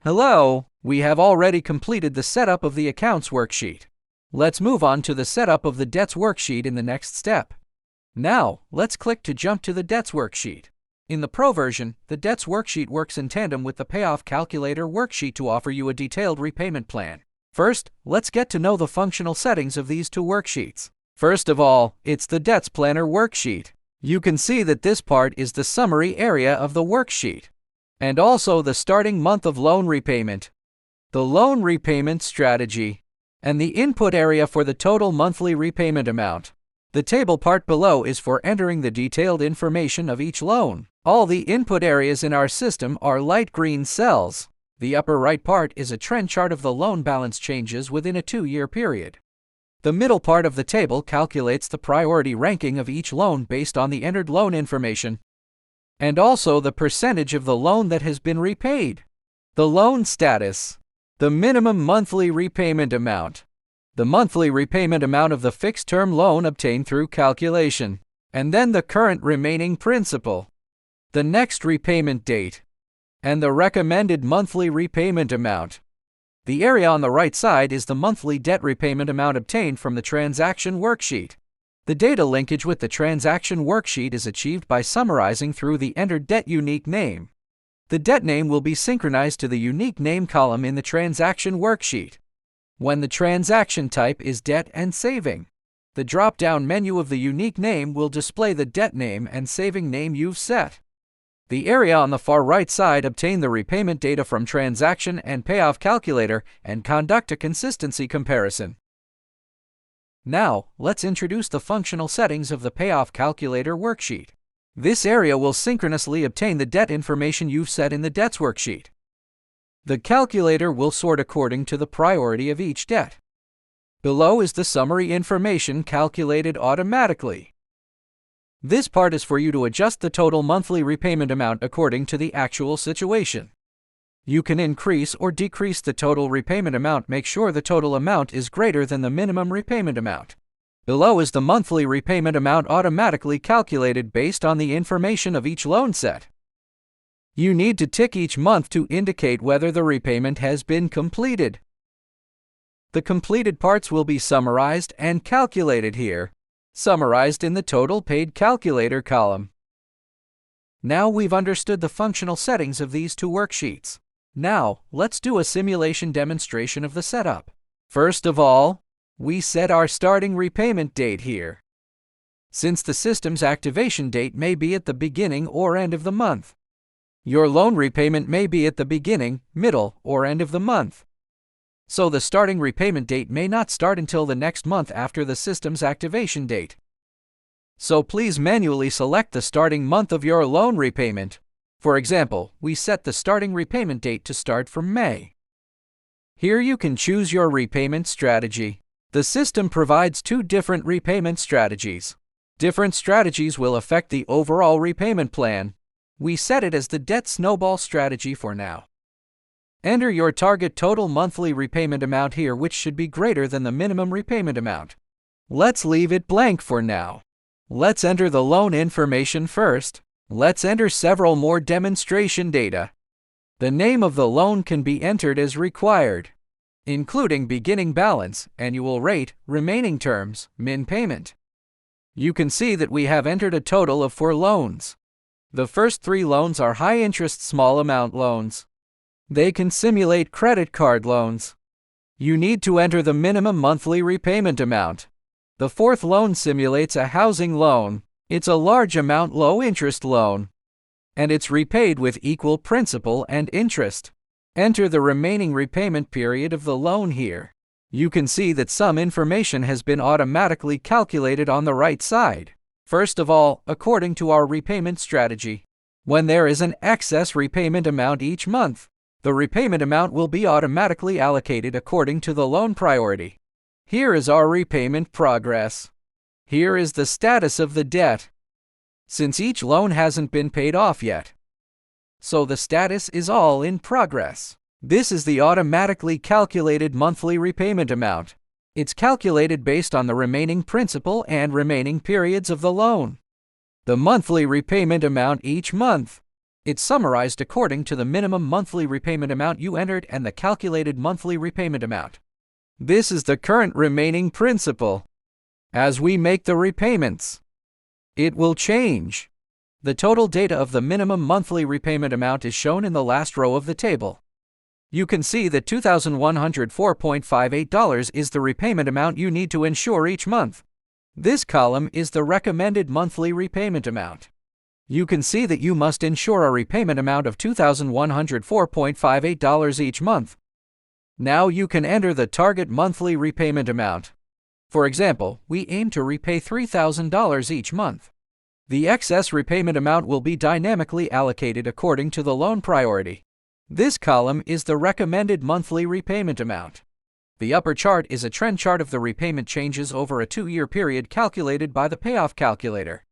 Hello, we have already completed the setup of the accounts worksheet. Let's move on to the setup of the debts worksheet in the next step. Now, let's click to jump to the debts worksheet. In the Pro version, the debts worksheet works in tandem with the Payoff calculator worksheet to offer you a detailed repayment plan. First, let's get to know the functional settings of these two worksheets. First of all, it's the debts planner worksheet. You can see that this part is the summary area of the worksheet, and also the starting month of loan repayment, the loan repayment strategy, and the input area for the total monthly repayment amount. The table part below is for entering the detailed information of each loan. All the input areas in our system are light green cells. The upper right part is a trend chart of the loan balance changes within a 2-year period. The middle part of the table calculates the priority ranking of each loan based on the entered loan information, and also the percentage of the loan that has been repaid. The loan status, the minimum monthly repayment amount, the monthly repayment amount of the fixed-term loan obtained through calculation, and then the current remaining principal, the next repayment date, and the recommended monthly repayment amount. The area on the right side is the monthly debt repayment amount obtained from the transaction worksheet. The data linkage with the transaction worksheet is achieved by summarizing through the entered debt unique name. The debt name will be synchronized to the unique name column in the transaction worksheet. When the transaction type is debt and saving, the drop-down menu of the unique name will display the debt name and saving name you've set. The area on the far right side obtain the repayment data from transaction and payoff calculator and conduct a consistency comparison. Now, let's introduce the functional settings of the payoff calculator worksheet. This area will synchronously obtain the debt information you've set in the debts worksheet. The calculator will sort according to the priority of each debt. Below is the summary information calculated automatically. This part is for you to adjust the total monthly repayment amount according to the actual situation. You can increase or decrease the total repayment amount. Make sure the total amount is greater than the minimum repayment amount. Below is the monthly repayment amount automatically calculated based on the information of each loan set. You need to tick each month to indicate whether the repayment has been completed. The completed parts will be summarized and calculated here, summarized in the total paid calculator column. Now we've understood the functional settings of these two worksheets. Now, let's do a simulation demonstration of the setup. First of all, we set our starting repayment date here, since the system's activation date may be at the beginning or end of the month. Your loan repayment may be at the beginning, middle, or end of the month, so the starting repayment date may not start until the next month after the system's activation date. So please manually select the starting month of your loan repayment. For example, we set the starting repayment date to start from May. Here you can choose your repayment strategy. The system provides 2 different repayment strategies. Different strategies will affect the overall repayment plan. We set it as the debt snowball strategy for now. Enter your target total monthly repayment amount here, which should be greater than the minimum repayment amount. Let's leave it blank for now. Let's enter the loan information first. Let's enter several more demonstration data. The name of the loan can be entered as required, including beginning balance, annual rate, remaining terms, min payment. You can see that we have entered a total of 4 loans. The first 3 loans are high-interest small amount loans. They can simulate credit card loans. You need to enter the minimum monthly repayment amount. The 4th loan simulates a housing loan. It's a large amount low-interest loan, and it's repaid with equal principal and interest. Enter the remaining repayment period of the loan here. You can see that some information has been automatically calculated on the right side. First of all, according to our repayment strategy, when there is an excess repayment amount each month, the repayment amount will be automatically allocated according to the loan priority. Here is our repayment progress. Here is the status of the debt, since each loan hasn't been paid off yet. So the status is all in progress. This is the automatically calculated monthly repayment amount. It's calculated based on the remaining principal and remaining periods of the loan. The monthly repayment amount each month. It's summarized according to the minimum monthly repayment amount you entered and the calculated monthly repayment amount. This is the current remaining principal. As we make the repayments, it will change. The total data of the minimum monthly repayment amount is shown in the last row of the table. You can see that $2,104.58 is the repayment amount you need to insure each month. This column is the recommended monthly repayment amount. You can see that you must insure a repayment amount of $2,104.58 each month. Now you can enter the target monthly repayment amount. For example, we aim to repay $3,000 each month. The excess repayment amount will be dynamically allocated according to the loan priority. This column is the recommended monthly repayment amount. The upper chart is a trend chart of the repayment changes over a 2-year period calculated by the Payoff calculator.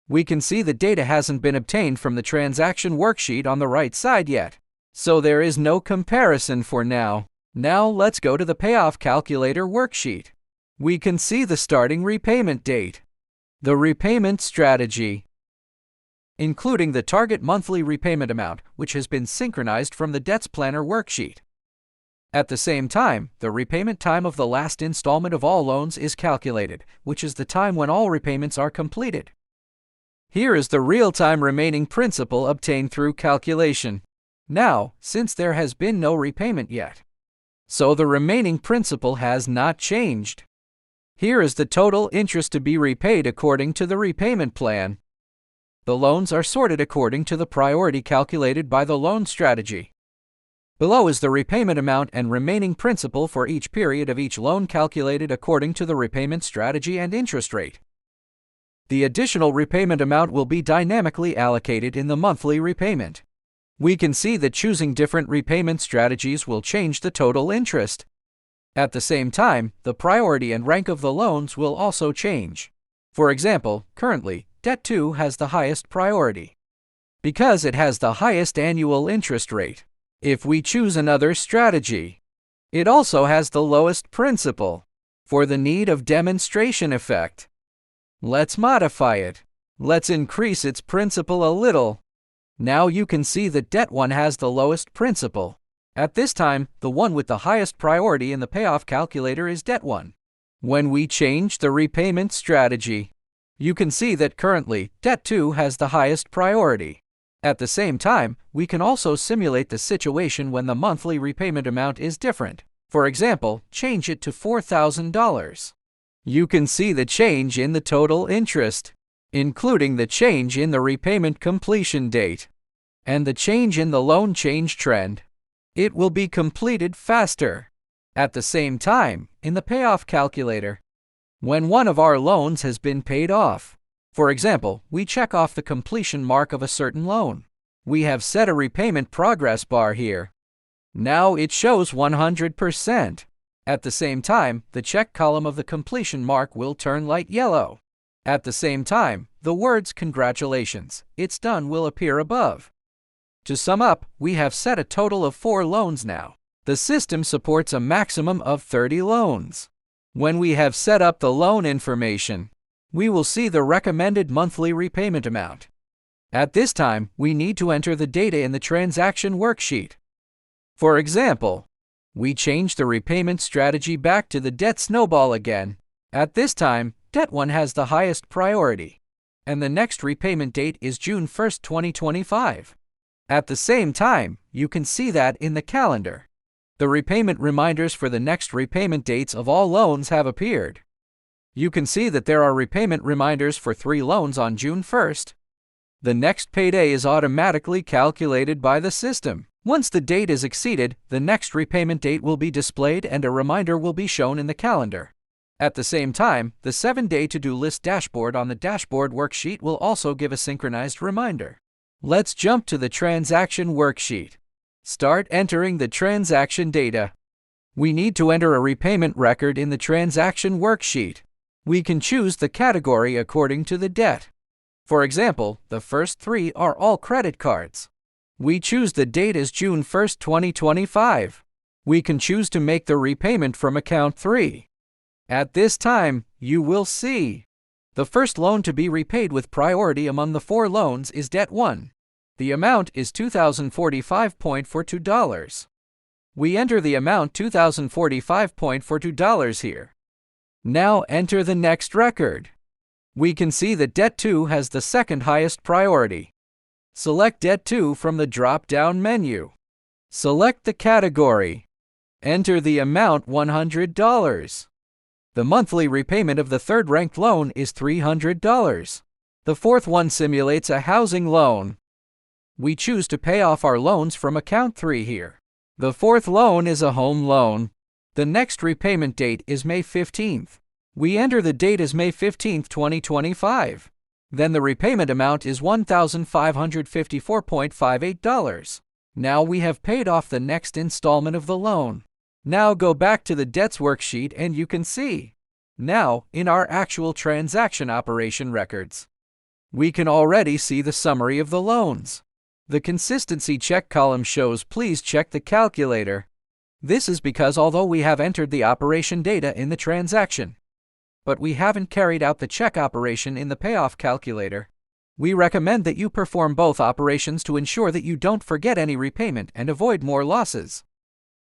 We can see the data hasn't been obtained from the transaction worksheet on the right side yet, so there is no comparison for now. Now let's go to the Payoff calculator worksheet. We can see the starting repayment date, the repayment strategy, including the target monthly repayment amount, which has been synchronized from the Debts Planner worksheet. At the same time, the repayment time of the last installment of all loans is calculated, which is the time when all repayments are completed. Here is the real-time remaining principal obtained through calculation. Now, since there has been no repayment yet, so the remaining principal has not changed. Here is the total interest to be repaid according to the repayment plan. The loans are sorted according to the priority calculated by the loan strategy. Below is the repayment amount and remaining principal for each period of each loan calculated according to the repayment strategy and interest rate. The additional repayment amount will be dynamically allocated in the monthly repayment. We can see that choosing different repayment strategies will change the total interest. At the same time, the priority and rank of the loans will also change. For example, currently, Debt 2 has the highest priority because it has the highest annual interest rate. If we choose another strategy, it also has the lowest principal for the need of demonstration effect. Let's modify it. Let's increase its principal a little. Now you can see that Debt 1 has the lowest principal. At this time, the one with the highest priority in the Payoff calculator is Debt 1. When we change the repayment strategy, you can see that currently, Debt 2 has the highest priority. At the same time, we can also simulate the situation when the monthly repayment amount is different. For example, change it to $4,000. You can see the change in the total interest, including the change in the repayment completion date, and the change in the loan change trend. It will be completed faster. At the same time, in the Payoff calculator, when one of our loans has been paid off, for example, we check off the completion mark of a certain loan. We have set a repayment progress bar here. Now it shows 100%. At the same time, the check column of the completion mark will turn light yellow. At the same time, the words "Congratulations, it's done" will appear above. To sum up, we have set a total of 4 loans now. The system supports a maximum of 30 loans. When we have set up the loan information, we will see the recommended monthly repayment amount. At this time, we need to enter the data in the transaction worksheet. For example, we change the repayment strategy back to the debt snowball again. At this time, Debt 1 has the highest priority, and the next repayment date is June 1, 2025. At the same time, you can see that in the calendar, the repayment reminders for the next repayment dates of all loans have appeared. You can see that there are repayment reminders for 3 loans on June 1st. The next payday is automatically calculated by the system. Once the date is exceeded, the next repayment date will be displayed and a reminder will be shown in the calendar. At the same time, the 7-day to-do list dashboard on the dashboard worksheet will also give a synchronized reminder. Let's jump to the transaction worksheet. Start entering the transaction data. We need to enter a repayment record in the transaction worksheet. We can choose the category according to the debt. For example, the first 3 are all credit cards. We choose the date as June 1, 2025. We can choose to make the repayment from account 3. At this time, you will see the first loan to be repaid with priority among the 4 loans is Debt 1. The amount is $2,045.42. We enter the amount $2,045.42 here. Now enter the next record. We can see that Debt 2 has the second highest priority. Select Debt 2 from the drop-down menu. Select the category. Enter the amount $100. The monthly repayment of the third-ranked loan is $300. The fourth one simulates a housing loan. We choose to pay off our loans from account 3 here. The fourth loan is a home loan. The next repayment date is May 15th. We enter the date as May 15th, 2025. Then the repayment amount is $1,554.58. Now we have paid off the next installment of the loan. Now go back to the debts worksheet and you can see. Now, in our actual transaction operation records, we can already see the summary of the loans. The consistency check column shows please check the calculator. This is because although we have entered the operation data in the transaction, but we haven't carried out the check operation in the payoff calculator, we recommend that you perform both operations to ensure that you don't forget any repayment and avoid more losses.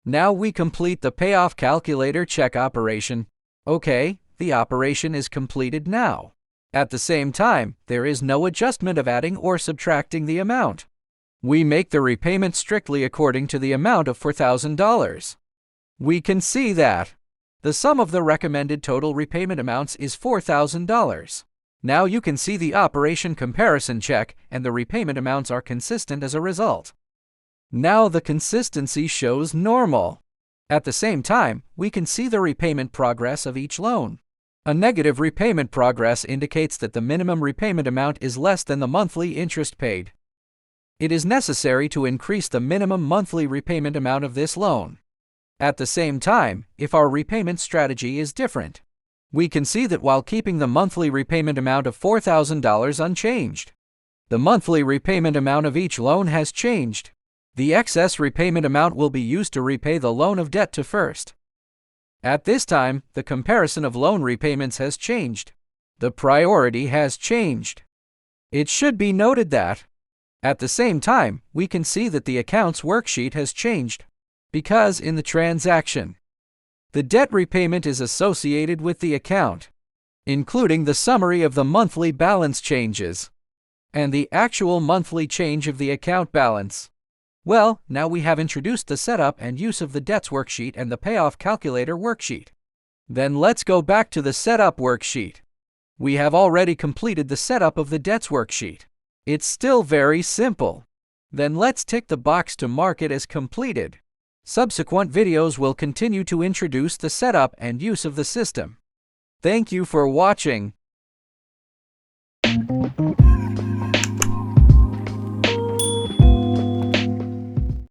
Now we complete the payoff calculator check operation. Okay, the operation is completed now. At the same time, there is no adjustment of adding or subtracting the amount. We make the repayment strictly according to the amount of $4,000. We can see that the sum of the recommended total repayment amounts is $4,000. Now you can see the operation comparison check and the repayment amounts are consistent as a result. Now the consistency shows normal. At the same time, we can see the repayment progress of each loan. A negative repayment progress indicates that the minimum repayment amount is less than the monthly interest paid. It is necessary to increase the minimum monthly repayment amount of this loan. At the same time, if our repayment strategy is different, we can see that while keeping the monthly repayment amount of $4,000 unchanged, the monthly repayment amount of each loan has changed. The excess repayment amount will be used to repay the loan of debt to first. At this time, the comparison of loan repayments has changed. The priority has changed. It should be noted that, at the same time, we can see that the accounts worksheet has changed, because in the transaction, the debt repayment is associated with the account, including the summary of the monthly balance changes, and the actual monthly change of the account balance. Well, now we have introduced the setup and use of the debts worksheet and the payoff calculator worksheet. Then let's go back to the setup worksheet. We have already completed the setup of the debts worksheet. It's still very simple. Then let's tick the box to mark it as completed. Subsequent videos will continue to introduce the setup and use of the system. Thank you for watching.